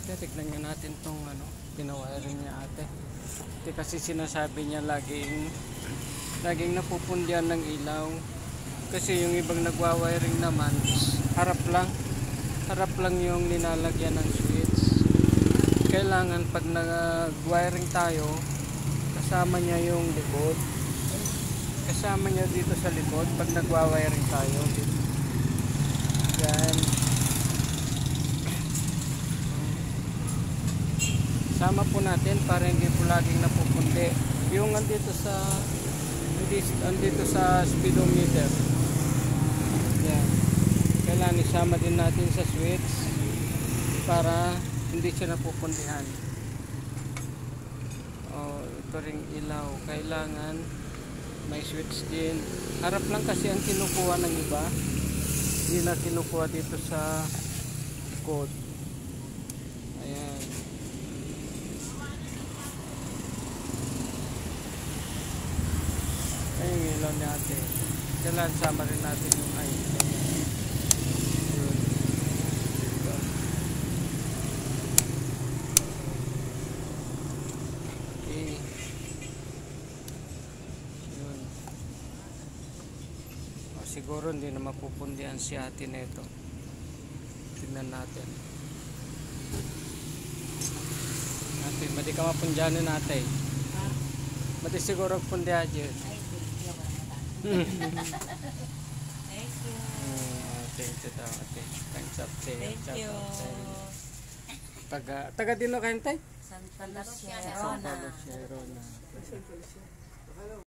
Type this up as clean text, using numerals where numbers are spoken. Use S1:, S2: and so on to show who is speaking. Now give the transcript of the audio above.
S1: Tignan nga natin tong ano, pinawiring niya ate. Kasi sinasabi niya laging napupundihan ng ilaw. Kasi yung ibang nagwa-wiring naman, harap lang yung nilalagyan ng switch. Kailangan pag nag-wiring tayo, kasama niya yung likod. Kasama niya dito sa likod pag nagwa-wiring tayo. Yan. Sama po natin para hindi po laging napupundi. Yung andito sa speedometer. Yan. Kailangan isama din natin sa switch para hindi siya napupundihan. Ito ring ilaw. Kailangan may switch din. Harap lang kasi ang kinukuha ng iba. Hindi na kinukuha dito sa code. Ayan. Ayan yung ilaw natin. Kailangan sama rin natin yung item. Yun. Okay. Yun. Siguro hindi na mapupundihan si ate na ito. Tignan natin. Ate, madi ka mapundihanin ate. Madi siguro pundihan dyan.
S2: Thank you.
S1: Thank you daw ate. Thanks up ate.
S2: Thank you.
S1: Taga dino kayo tay?
S2: Santa
S1: Santa
S2: Lucia.
S1: Lucia.